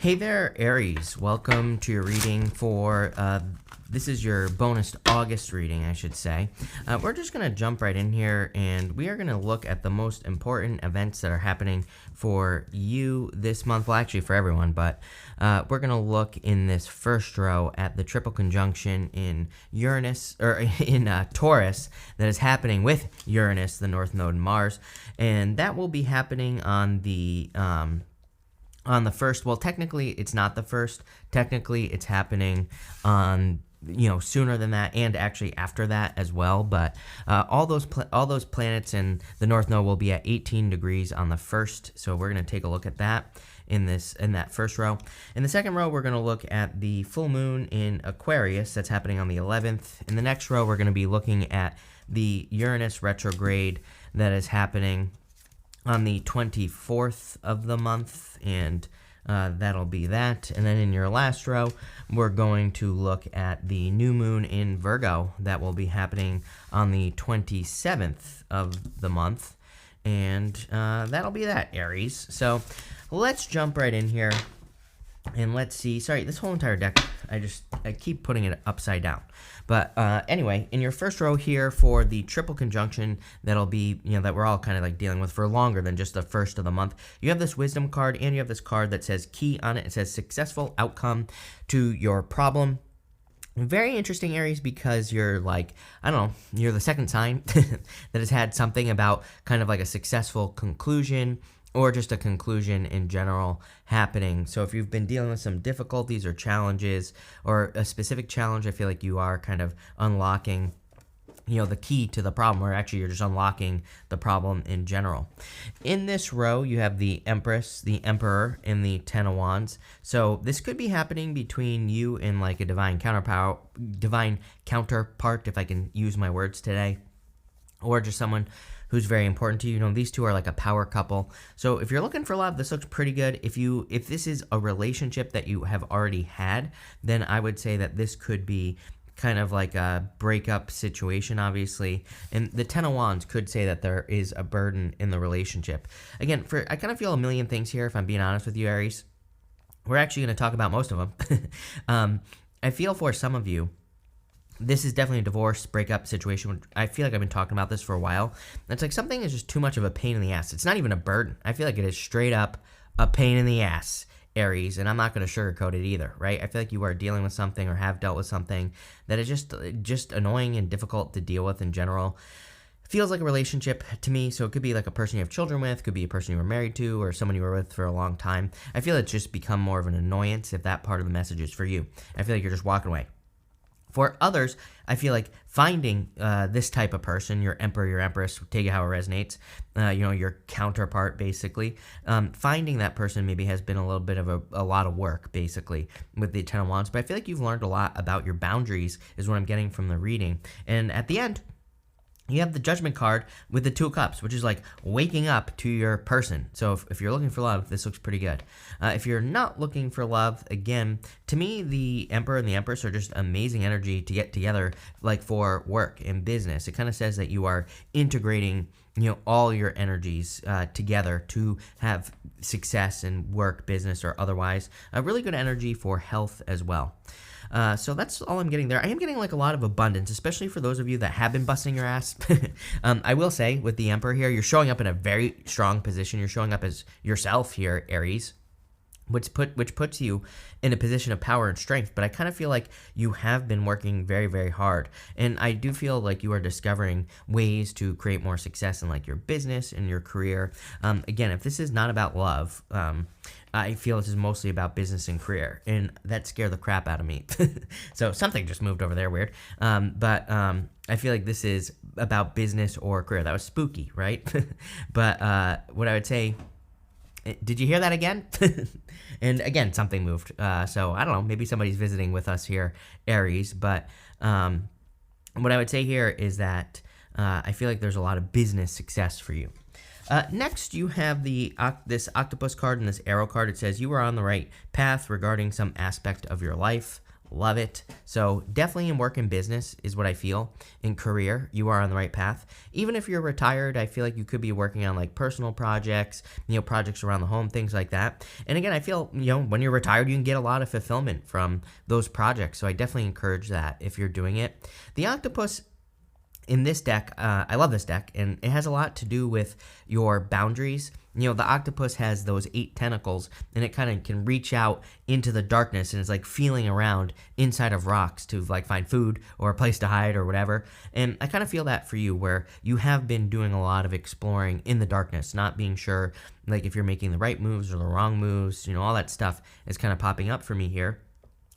Hey there, Aries. Welcome to your reading for, this is your bonus August reading, I should say. We're just going to jump right in here, and we are going to look at the most important events that are happening for you this month. Well, actually for everyone, but we're going to look in this first row at the triple conjunction in Uranus, or in Taurus, that is happening with Uranus, the North Node, and Mars. And that will be happening on the first. Well, technically it's not the first. Technically it's happening on, sooner than that, and actually after that as well. But all those planets in the North Node will be at 18 degrees on the first. So we're going to take a look at that in that first row. In the second row, we're going to look at the full moon in Aquarius that's happening on the 11th. In the next row, we're going to be looking at the Uranus retrograde that is happening on the 24th of the month, and that'll be that. And then in your last row, we're going to look at the new moon in Virgo that will be happening on the 27th of the month, and that'll be that, Aries. So let's jump right in here, and let's see. Sorry, this whole entire deck, I keep putting it upside down. But anyway, in your first row here for the triple conjunction that'll be, that we're all kind of like dealing with for longer than just the first of the month, you have this wisdom card, and you have this card that says key on it. It says successful outcome to your problem. Very interesting, Aries, because you're like, I don't know, you're the second sign that has had something about kind of like a successful conclusion, or just a conclusion in general happening. So if you've been dealing with some difficulties or challenges, or a specific challenge, I feel like you are kind of unlocking, the key to the problem, or actually you're just unlocking the problem in general. In this row, you have the Empress, the Emperor, and the Ten of Wands. So this could be happening between you and like a divine counterpart, if I can use my words today, or just someone who's very important to you. These two are like a power couple. So if you're looking for love, this looks pretty good. If this is a relationship that you have already had, then I would say that this could be kind of like a breakup situation, obviously. And the Ten of Wands could say that there is a burden in the relationship. Again, I kind of feel a million things here, if I'm being honest with you, Aries. We're actually going to talk about most of them. I feel for some of you, this is definitely a divorce, breakup situation. I feel like I've been talking about this for a while. It's like something is just too much of a pain in the ass. It's not even a burden. I feel like it is straight up a pain in the ass, Aries, and I'm not going to sugarcoat it either, right? I feel like you are dealing with something or have dealt with something that is just annoying and difficult to deal with in general. Feels like a relationship to me, so it could be like a person you have children with, could be a person you were married to, or someone you were with for a long time. I feel it's just become more of an annoyance if that part of the message is for you. I feel like you're just walking away. For others, I feel like finding this type of person, your Emperor, your Empress, take it how it resonates, your counterpart, basically. Finding that person maybe has been a little bit of a lot of work, basically, with the Ten of Wands. But I feel like you've learned a lot about your boundaries, is what I'm getting from the reading. And at the end, you have the Judgment card with the Two of Cups, which is like waking up to your person. So if you're looking for love, this looks pretty good. If you're not looking for love, again, to me, the Emperor and the Empress are just amazing energy to get together, like for work and business. It kind of says that you are integrating, all your energies together to have success in work, business, or otherwise. A really good energy for health as well. So that's all I'm getting there. I am getting like a lot of abundance, especially for those of you that have been busting your ass. I will say with the Emperor here, you're showing up in a very strong position. You're showing up as yourself here, Aries, which puts you in a position of power and strength. But I kind of feel like you have been working very, very hard. And I do feel like you are discovering ways to create more success in like your business and your career. Again, if this is not about love, I feel this is mostly about business and career, and that scared the crap out of me. So something just moved over there, weird. But I feel like this is about business or career. That was spooky, right? But what I would say, did you hear that again? And again, something moved. So I don't know, maybe somebody's visiting with us here, Aries. But what I would say here is that I feel like there's a lot of business success for you. Next, you have this octopus card and this arrow card. It says you are on the right path regarding some aspect of your life. love it. So definitely in work and business is what I feel. In career, you are on the right path. Even if you're retired, I feel like you could be working on like personal projects, projects around the home, things like that. And again, I feel, when you're retired, you can get a lot of fulfillment from those projects. So I definitely encourage that if you're doing it. The octopus in this deck, I love this deck, and it has a lot to do with your boundaries. The octopus has those 8 tentacles, and it kind of can reach out into the darkness, and it's like feeling around inside of rocks to like find food or a place to hide or whatever. And I kind of feel that for you, where you have been doing a lot of exploring in the darkness, not being sure like if you're making the right moves or the wrong moves. All that stuff is kind of popping up for me here.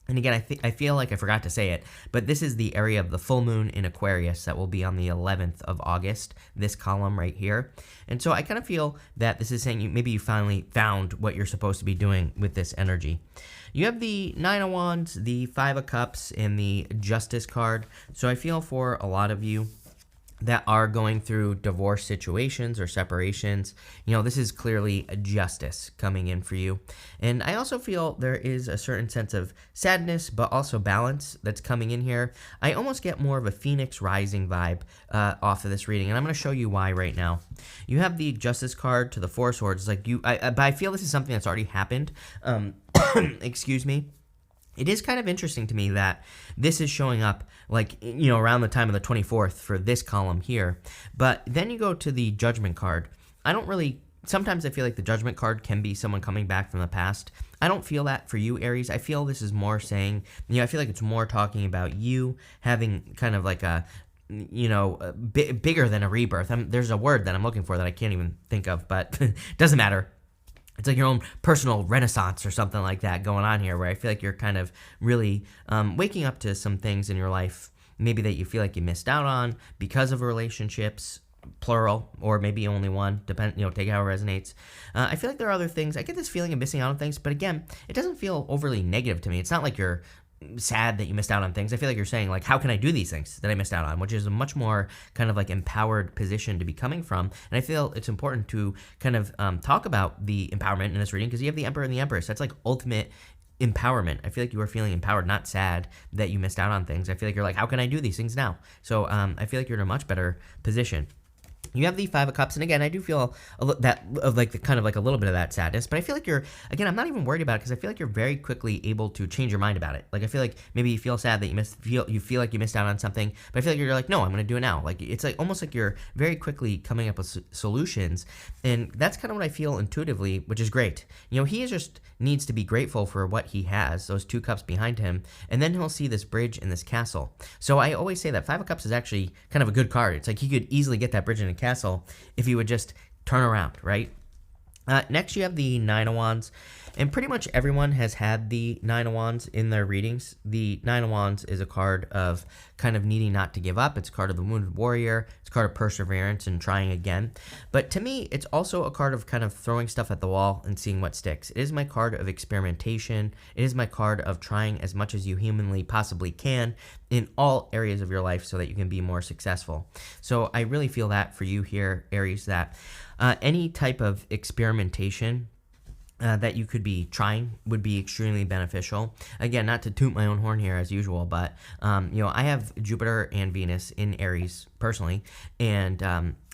And again, I feel like I forgot to say it, but this is the area of the full moon in Aquarius that will be on the 11th of August, this column right here. And so I kind of feel that this is saying maybe you finally found what you're supposed to be doing with this energy. You have the 9 of Wands, the 5 of Cups, and the Justice card. So I feel for a lot of you that are going through divorce situations or separations, this is clearly a justice coming in for you. And I also feel there is a certain sense of sadness, but also balance that's coming in here. I almost get more of a Phoenix Rising vibe off of this reading, and I'm going to show you why right now. You have the Justice card to the 4 of Swords. Like but I feel this is something that's already happened. Excuse me. It is kind of interesting to me that this is showing up like, around the time of the 24th for this column here. But then you go to the Judgment card. Sometimes I feel like the Judgment card can be someone coming back from the past. I don't feel that for you, Aries. I feel this is more saying, I feel like it's more talking about you having kind of like a bigger than a rebirth. There's a word that I'm looking for that I can't even think of, but doesn't matter. It's like your own personal renaissance or something like that going on here, where I feel like you're kind of really waking up to some things in your life, maybe that you feel like you missed out on because of relationships, plural, or maybe only one, take how it resonates. I feel like there are other things. I get this feeling of missing out on things, but again, it doesn't feel overly negative to me. It's not like you're sad that you missed out on things. I feel like you're saying, like, how can I do these things that I missed out on, which is a much more kind of like empowered position to be coming from. And I feel it's important to kind of talk about the empowerment in this reading, because you have the Emperor and the Empress. That's like ultimate empowerment. I feel like you are feeling empowered, not sad that you missed out on things. I feel like you're like, how can I do these things now? So I feel like you're in a much better position. You have the 5 of Cups, and again, I do feel that of like the kind of like a little bit of that sadness, but I feel like again, I'm not even worried about it, because I feel like you're very quickly able to change your mind about it. Like, I feel like maybe you feel sad that you feel like you missed out on something, but I feel like you're like, no, I'm going to do it now. Like, it's like almost like you're very quickly coming up with solutions, and that's kind of what I feel intuitively, which is great. He just needs to be grateful for what he has, those 2 cups behind him, and then he'll see this bridge and this castle. So I always say that 5 of Cups is actually kind of a good card. It's like he could easily get that bridge and a castle if he would just turn around, right? Next, you have the 9 of Wands, and pretty much everyone has had the 9 of Wands in their readings. The 9 of Wands is a card of kind of needing not to give up. It's a card of the wounded warrior. It's a card of perseverance and trying again. But to me, it's also a card of kind of throwing stuff at the wall and seeing what sticks. It is my card of experimentation. It is my card of trying as much as you humanly possibly can in all areas of your life so that you can be more successful. So I really feel that for you here, Aries, that any type of experimentation that you could be trying would be extremely beneficial. Again, not to toot my own horn here as usual, but I have Jupiter and Venus in Aries personally, and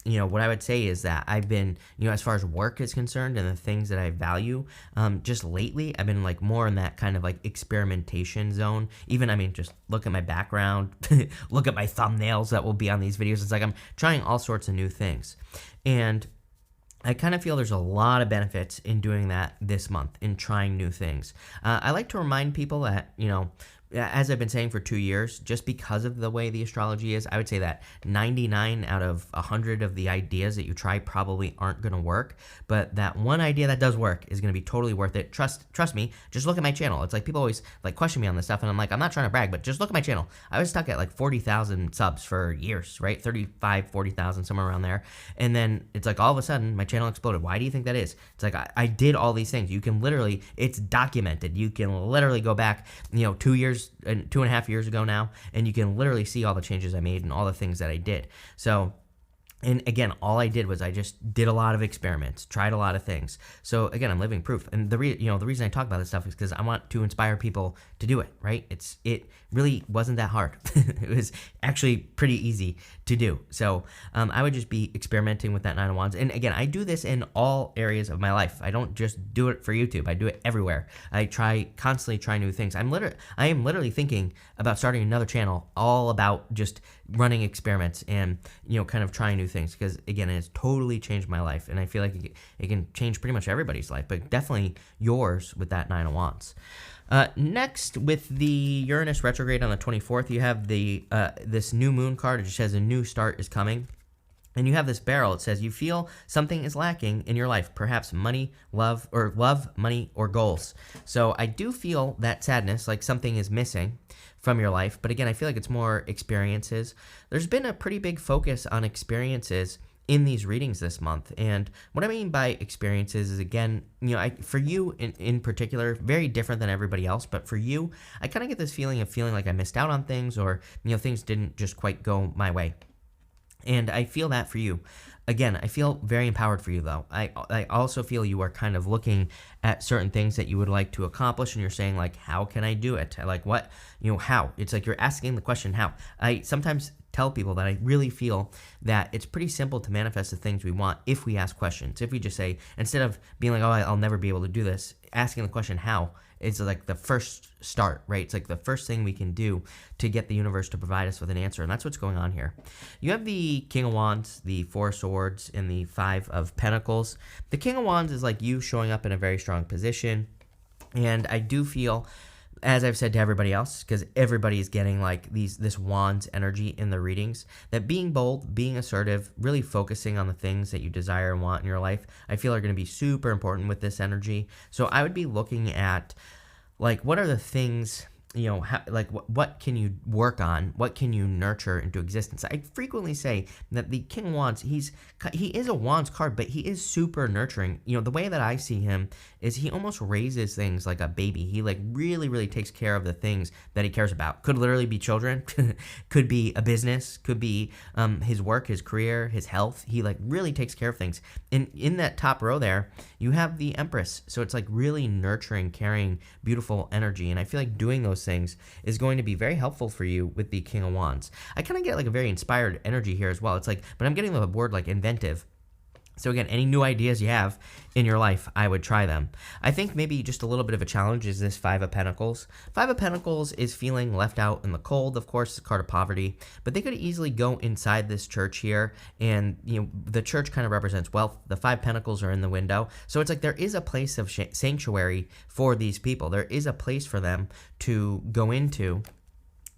what I would say is that I've been, as far as work is concerned and the things that I value, just lately, I've been like more in that kind of like experimentation zone. Even, just look at my background, look at my thumbnails that will be on these videos. It's like I'm trying all sorts of new things. And I kind of feel there's a lot of benefits in doing that this month, in trying new things. I like to remind people that, as I've been saying for 2 years, just because of the way the astrology is, I would say that 99 out of 100 of the ideas that you try probably aren't going to work, but that one idea that does work is going to be totally worth it. Trust me, just look at my channel. It's like people always like question me on this stuff, and I'm like, I'm not trying to brag, but just look at my channel. I was stuck at like 40,000 subs for years, right? 35, 40,000, somewhere around there. And then it's like all of a sudden my channel exploded. Why do you think that is? It's like I did all these things. You can literally, it's documented. You can literally go back, 2 years, 2.5 years ago now, and you can literally see all the changes I made and all the things that I did. So And again, all I did was I just did a lot of experiments, tried a lot of things. So again, I'm living proof. And the reason I talk about this stuff is because I want to inspire people to do it. Right? It really wasn't that hard. It was actually pretty easy to do. So I would just be experimenting with that Nine of Wands. And again, I do this in all areas of my life. I don't just do it for YouTube. I do it everywhere. I constantly try new things. I am literally thinking about starting another channel all about just running experiments and kind of trying new things, because again, it's totally changed my life, and I feel like it can change pretty much everybody's life, but definitely yours with that Nine of Wands. Next, with the Uranus retrograde on the 24th, you have the this new moon card. It just says a new start is coming. And you have this barrel. It says you feel something is lacking in your life, perhaps money, love, money, or goals. So I do feel that sadness, like something is missing from your life. But again, I feel like it's more experiences. There's been a pretty big focus on experiences in these readings this month. And what I mean by experiences is, again, for you in particular, very different than everybody else. But for you, I kind of get this feeling like I missed out on things, or things didn't just quite go my way. And I feel that for you. Again, I feel very empowered for you, though. I also feel you are kind of looking at certain things that you would like to accomplish, and you're saying, like, how can I do it? Like, what, how? It's like you're asking the question, how? I sometimes tell people that I really feel that it's pretty simple to manifest the things we want if we ask questions. If we just say, instead of being like, oh, I'll never be able to do this, asking the question, how? It's like the first start, right? It's like the first thing we can do to get the universe to provide us with an answer, and that's what's going on here. You have the King of Wands, the Four of Swords, and the Five of Pentacles. The King of Wands is like you showing up in a very strong position, and I do feel, as I've said to everybody else, because everybody is getting like this Wands energy in the readings, that being bold, being assertive, really focusing on the things that you desire and want in your life, I feel are going to be super important with this energy. So I would be looking at, like, what are the things, what can you work on? What can you nurture into existence? I frequently say that the King of Wands, he is a Wands card, but he is super nurturing. The way that I see him is he almost raises things like a baby. He like really, really takes care of the things that he cares about. Could literally be children, could be a business, could be his work, his career, his health. He like really takes care of things. And in that top row there, you have the Empress. So it's like really nurturing, caring, beautiful energy. And I feel like doing those things is going to be very helpful for you with the King of Wands. I kind of get like a very inspired energy here as well. It's like, but I'm getting the word like inventive. So again, any new ideas you have in your life, I would try them. I think maybe just a little bit of a challenge is this Five of Pentacles. Five of Pentacles is feeling left out in the cold. Of course, it's a card of poverty, but they could easily go inside this church here, and the church kind of represents wealth. The Five Pentacles are in the window. So it's like there is a place of sanctuary for these people. There is a place for them to go into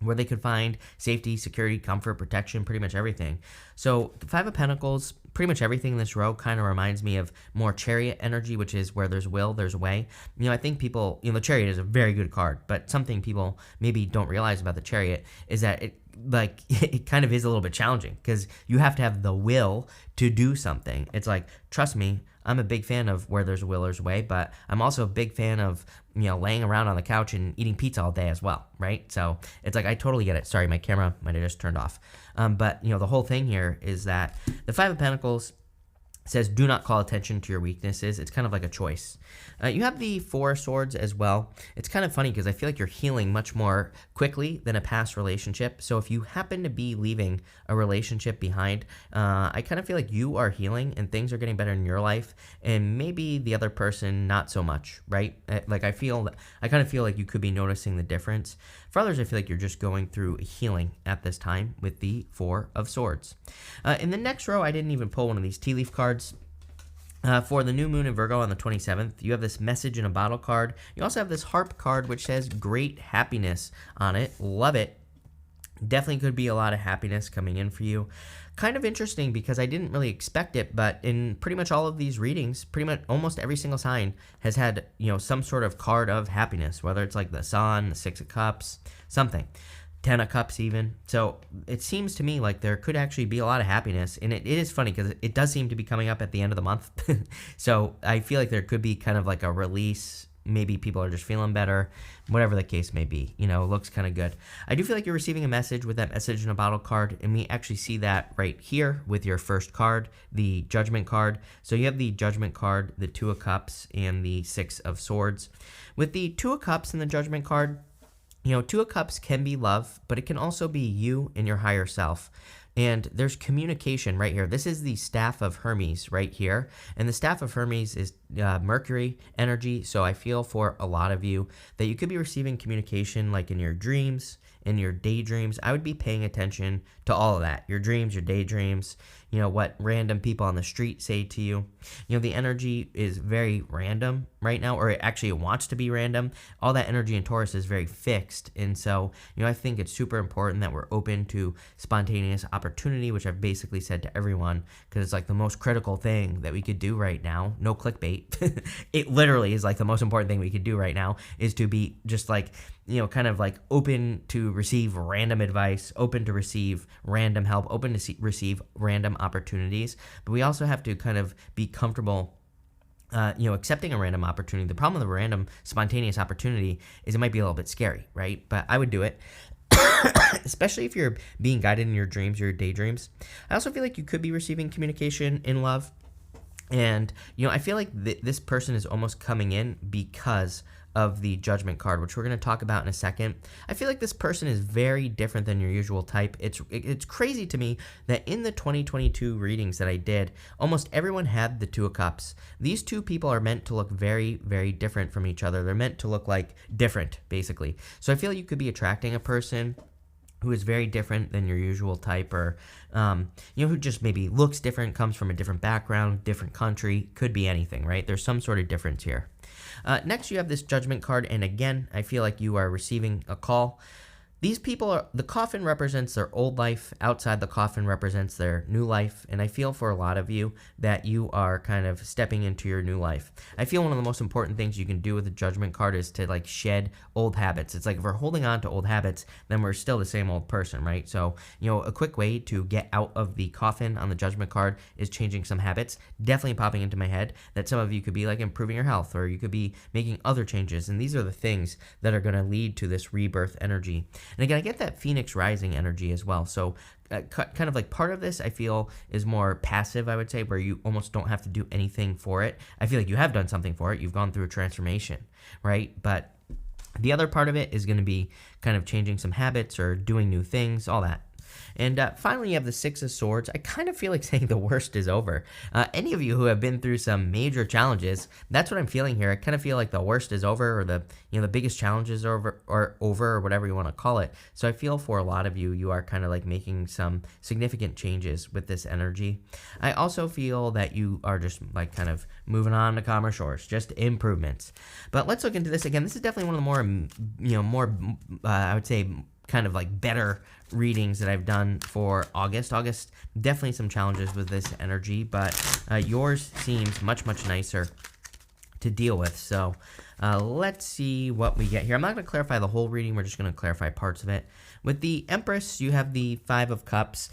where they could find safety, security, comfort, protection, pretty much everything. So the Five of Pentacles, pretty much everything in this row kind of reminds me of more Chariot energy, which is where there's will, there's way. I think people, the Chariot is a very good card, but something people maybe don't realize about the Chariot is that it kind of is a little bit challenging, because you have to have the will to do something. It's like, trust me, I'm a big fan of where there's a will, there's a way, but I'm also a big fan of, laying around on the couch and eating pizza all day as well, right? So it's like, I totally get it. Sorry, my camera might have just turned off. But, the whole thing here is that the Five of Pentacles says, do not call attention to your weaknesses. It's kind of like a choice. You have the Four of Swords as well. It's kind of funny because I feel like you're healing much more quickly than a past relationship. So if you happen to be leaving a relationship behind, I kind of feel like you are healing and things are getting better in your life, and maybe the other person not so much, right? I kind of feel like you could be noticing the difference. For others, I feel like you're just going through healing at this time with the Four of Swords. In the next row, I didn't even pull one of these tea leaf cards. For the new moon in Virgo on the 27th, you have this Message in a Bottle card. You also have this Harp card, which says great happiness on it. Love it. Definitely could be a lot of happiness coming in for you. Kind of interesting because I didn't really expect it, but in pretty much all of these readings, pretty much almost every single sign has had, some sort of card of happiness, whether it's like the Sun, the Six of Cups, something. 10 of Cups even. So it seems to me like there could actually be a lot of happiness. And it is funny because it does seem to be coming up at the end of the month. So I feel like there could be kind of like a release maybe people are just feeling better, whatever the case may be. It looks kind of good. I do feel like you're receiving a message with that message in a bottle card, and we actually see that right here with your first card, the Judgment card. So you have the Judgment card, the Two of Cups, and the Six of Swords. With the Two of Cups and the Judgment card, Two of Cups can be love, but it can also be you and your higher self. And there's communication right here. This is the Staff of Hermes right here. And the Staff of Hermes is Mercury energy. So I feel for a lot of you that you could be receiving communication like in your dreams, in your daydreams. I would be paying attention to all of that. Your dreams, your daydreams, what random people on the street say to you. The energy is very random right now, or actually it wants to be random. All that energy in Taurus is very fixed. And so, I think it's super important that we're open to spontaneous opportunity, which I've basically said to everyone, because it's like the most critical thing that we could do right now. No clickbait. It literally is like the most important thing we could do right now is to be just like, kind of like open to receive random advice, open to receive random help, open to receive random opportunities. But we also have to kind of be comfortable accepting a random opportunity. The problem with a random spontaneous opportunity is it might be a little bit scary, right? But I would do it. Especially if you're being guided in your dreams, your daydreams. I also feel like you could be receiving communication in love. And, I feel like this person is almost coming in because of the Judgment card, which we're going to talk about in a second. I feel like this person is very different than your usual type. It's crazy to me that in the 2022 readings that I did, almost everyone had the Two of Cups. These two people are meant to look very, very different from each other. They're meant to look like different, basically. So I feel you could be attracting a person who is very different than your usual type, or who just maybe looks different, comes from a different background, different country, could be anything, right? There's some sort of difference here. Next, you have this Judgment card, and again, I feel like you are receiving a call. These people the coffin represents their old life. Outside the coffin represents their new life. And I feel for a lot of you that you are kind of stepping into your new life. I feel one of the most important things you can do with the Judgment card is to like shed old habits. It's like if we're holding on to old habits, then we're still the same old person, right? So, a quick way to get out of the coffin on the Judgment card is changing some habits. Definitely popping into my head that some of you could be like improving your health, or you could be making other changes. And these are the things that are going to lead to this rebirth energy. And again, I get that Phoenix rising energy as well. So kind of like part of this I feel is more passive, I would say, where you almost don't have to do anything for it. I feel like you have done something for it. You've gone through a transformation, right? But the other part of it is going to be kind of changing some habits or doing new things, all that. And finally, you have the Six of Swords. I kind of feel like saying the worst is over. Any of you who have been through some major challenges, that's what I'm feeling here. I kind of feel like the worst is over, or the biggest challenges are over, or whatever you want to call it. So I feel for a lot of you, you are kind of like making some significant changes with this energy. I also feel that you are just like kind of moving on to calmer shores, just improvements. But let's look into this again. This is definitely one of the more, I would say, kind of like better readings that I've done for August. August, definitely some challenges with this energy, but yours seems much, much nicer to deal with. So let's see what we get here. I'm not going to clarify the whole reading. We're just going to clarify parts of it. With the Empress, you have the Five of Cups.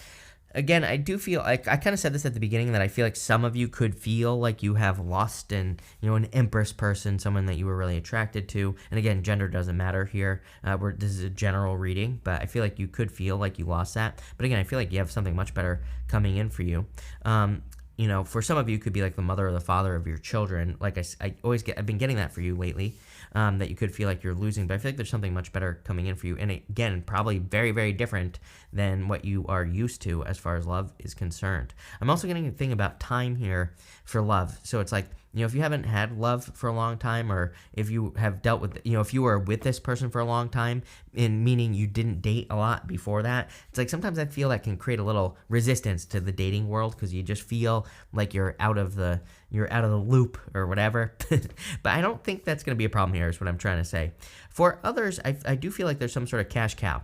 Again, I do feel like I kind of said this at the beginning that I feel like some of you could feel like you have lost an Empress person, someone that you were really attracted to. And again, gender doesn't matter here. This is a general reading, but I feel like you could feel like you lost that. But again, I feel like you have something much better coming in for you. For some of you, it could be like the mother or the father of your children. Like I've been getting that for you lately, that you could feel like you're losing. But I feel like there's something much better coming in for you. And again, probably very, very different than what you are used to as far as love is concerned. I'm also getting a thing about time here for love. So it's like, if you haven't had love for a long time, or if you have dealt with, if you were with this person for a long time, meaning you didn't date a lot before that, it's like sometimes I feel that can create a little resistance to the dating world, because you just feel like you're out of the loop or whatever. But I don't think that's going to be a problem here, is what I'm trying to say. For others, I do feel like there's some sort of cash cow.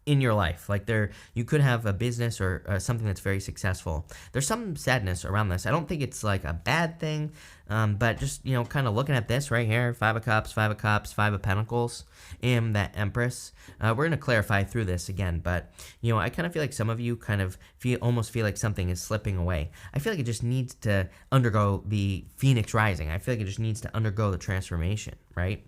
in your life. Like you could have a business or something that's very successful. There's some sadness around this. I don't think it's like a bad thing, but just, kind of looking at this right here, Five of Cups, Five of Cups, Five of Pentacles, and that Empress. We're going to clarify through this again, but, I kind of feel like some of you kind of almost feel like something is slipping away. I feel like it just needs to undergo the Phoenix Rising. I feel like it just needs to undergo the transformation, right?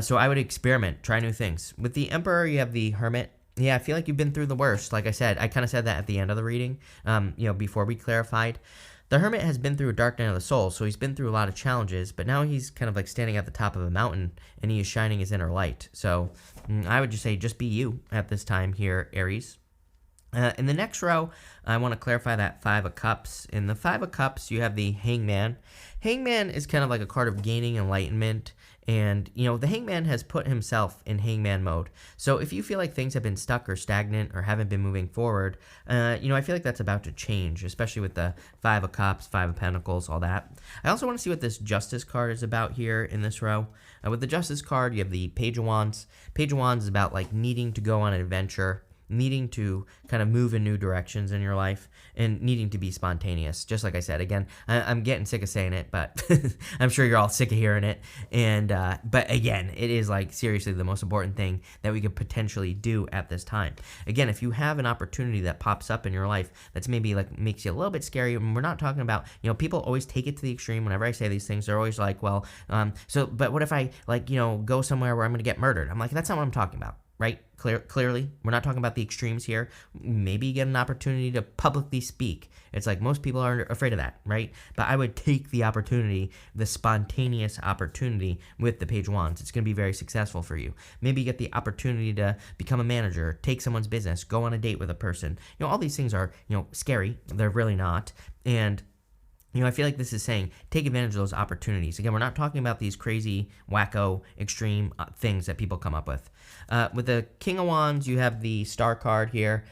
So I would experiment, try new things. With the Emperor, you have the Hermit. Yeah, I feel like you've been through the worst. Like I said, I kind of said that at the end of the reading, before we clarified. The Hermit has been through a dark night of the soul, so he's been through a lot of challenges, but now he's kind of like standing at the top of a mountain, and he is shining his inner light. So I would just say, just be you at this time here, Aries. In the next row, I want to clarify that Five of Cups. In the Five of Cups, you have the Hangman. Hangman is kind of like a card of gaining enlightenment. And, the Hangman has put himself in Hangman mode. So if you feel like things have been stuck or stagnant or haven't been moving forward, I feel like that's about to change, especially with the Five of Cups, Five of Pentacles, all that. I also want to see what this Justice card is about here in this row. With the Justice card, you have the Page of Wands. Page of Wands is about like needing to go on an adventure, needing to kind of move in new directions in your life, and needing to be spontaneous. Just like I said, again, I'm getting sick of saying it, but I'm sure you're all sick of hearing it. And but again, it is like seriously the most important thing that we could potentially do at this time. Again, if you have an opportunity that pops up in your life that's maybe like makes you a little bit scary, and we're not talking about, people always take it to the extreme. Whenever I say these things, they're always like, well, but what if I go somewhere where I'm going to get murdered? I'm like, that's not what I'm talking about. Right? Clearly, we're not talking about the extremes here. Maybe you get an opportunity to publicly speak. It's like most people are afraid of that, right? But I would take the opportunity, the spontaneous opportunity with the Page of Wands. It's going to be very successful for you. Maybe you get the opportunity to become a manager, take someone's business, go on a date with a person. All these things are, scary. They're really not. And I feel like this is saying take advantage of those opportunities. Again, we're not talking about these crazy, wacko, extreme things that people come up with. With the King of Wands, you have the Star card here.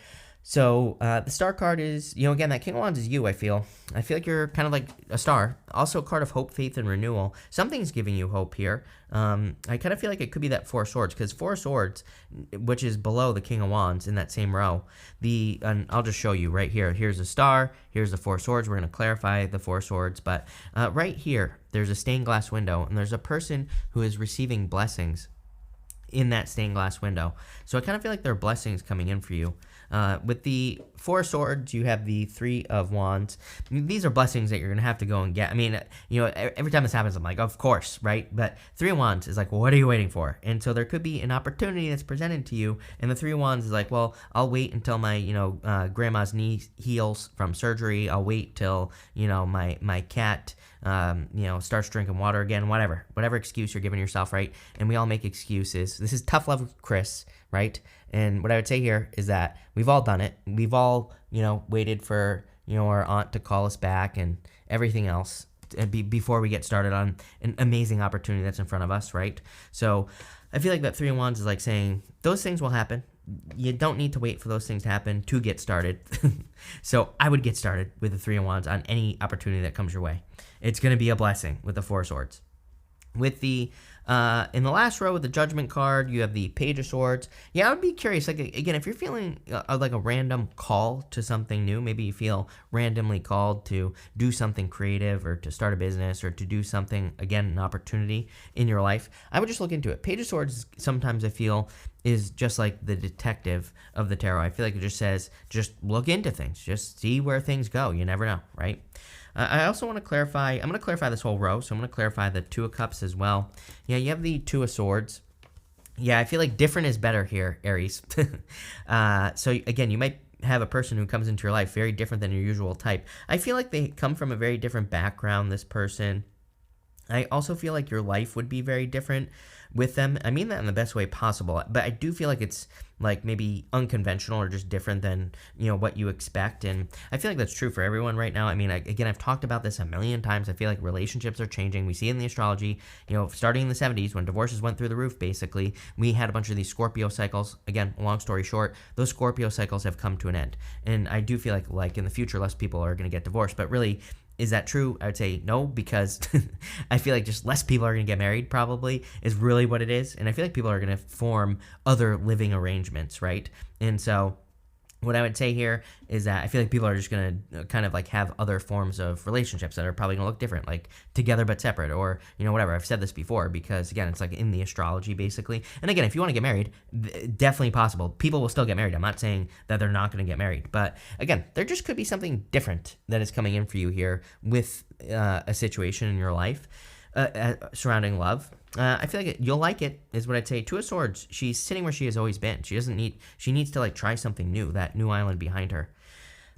So the Star card is, again, that King of Wands is you, I feel. I feel like you're kind of like a star. Also a card of hope, faith, and renewal. Something's giving you hope here. I kind of feel like it could be that Four of Swords, because Four of Swords, which is below the King of Wands in that same row, and I'll just show you right here. Here's a star. Here's the Four of Swords. We're going to clarify the Four of Swords. But right here, there's a stained glass window, and there's a person who is receiving blessings in that stained glass window. So I kind of feel like there are blessings coming in for you. With the Four of Swords, you have the Three of Wands. These are blessings that you're going to have to go and get. I mean, every time this happens, I'm like, of course, right? But Three of Wands is like, well, what are you waiting for? And so there could be an opportunity that's presented to you, and the Three of Wands is like, well, I'll wait until my, grandma's knee heals from surgery. I'll wait till, my cat, starts drinking water again, whatever excuse you're giving yourself, right? And we all make excuses. This is tough love with Chris, right? And what I would say here is that we've all done it. We've all, waited for, our aunt to call us back and everything else before we get started on an amazing opportunity that's in front of us, right? So I feel like that Three of Wands is like saying those things will happen. You don't need to wait for those things to happen to get started. So I would get started with the Three of Wands on any opportunity that comes your way. It's going to be a blessing with the Four of Swords. With the in the last row with the Judgment card, you have the Page of Swords. Yeah, I would be curious. Like again, if you're feeling like a random call to something new, maybe you feel randomly called to do something creative or to start a business or to do something, again, an opportunity in your life, I would just look into it. Page of Swords sometimes I feel is just like the detective of the tarot. I feel like it just says, just look into things. Just see where things go. You never know, right? I also want to clarify, I'm going to clarify this whole row, so I'm going to clarify the Two of Cups as well. Yeah, you have the Two of Swords. Yeah, I feel like different is better here, Aries. So again, you might have a person who comes into your life very different than your usual type. I feel like they come from a very different background, this person. I also feel like your life would be very different with them. I mean that in the best way possible, but I do feel like it's like maybe unconventional or just different than, what you expect. And I feel like that's true for everyone right now. I mean, again, I've talked about this a million times. I feel like relationships are changing. We see it in the astrology, starting in the 70s when divorces went through the roof, basically, we had a bunch of these Scorpio cycles. Again, long story short, those Scorpio cycles have come to an end. And I do feel like in the future, less people are going to get divorced, but really, Is that true? I would say no, because I feel like just less people are going to get married, probably, is really what it is. And I feel like people are going to form other living arrangements, right? And so what I would say here is that I feel like people are just going to kind of like have other forms of relationships that are probably going to look different, like together but separate, or, whatever. I've said this before because, again, it's like in the astrology, basically. And again, if you want to get married, definitely possible. People will still get married. I'm not saying that they're not going to get married. But again, there just could be something different that is coming in for you here with a situation in your life surrounding love. I feel like you'll like it, is what I'd say. Two of Swords, she's sitting where she has always been. She needs to like try something new, that new island behind her.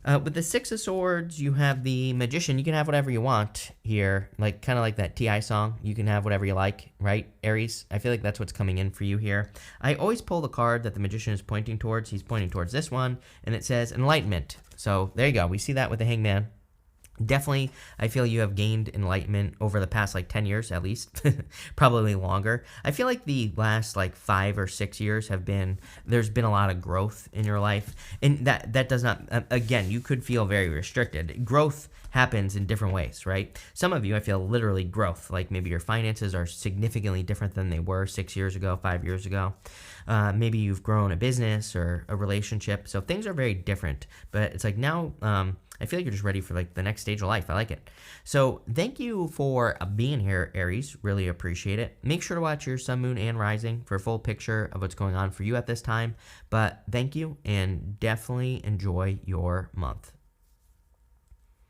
With the Six of Swords, you have the Magician. You can have whatever you want here, like kind of like that T.I. song. You can have whatever you like, right, Aries? I feel like that's what's coming in for you here. I always pull the card that the Magician is pointing towards. He's pointing towards this one, and it says Enlightenment. So there you go. We see that with the Hangman. Definitely, I feel you have gained enlightenment over the past like 10 years at least, probably longer. I feel like the last like 5 or 6 years there's been a lot of growth in your life. And that does not, again, you could feel very restricted. Growth happens in different ways, right? Some of you, I feel literally growth, like maybe your finances are significantly different than they were 6 years ago, 5 years ago. Maybe you've grown a business or a relationship. So things are very different, but it's like now, I feel like you're just ready for like the next stage of life. I like it. So thank you for being here, Aries. Really appreciate it. Make sure to watch your sun, moon, and rising for a full picture of what's going on for you at this time. But thank you, and definitely enjoy your month.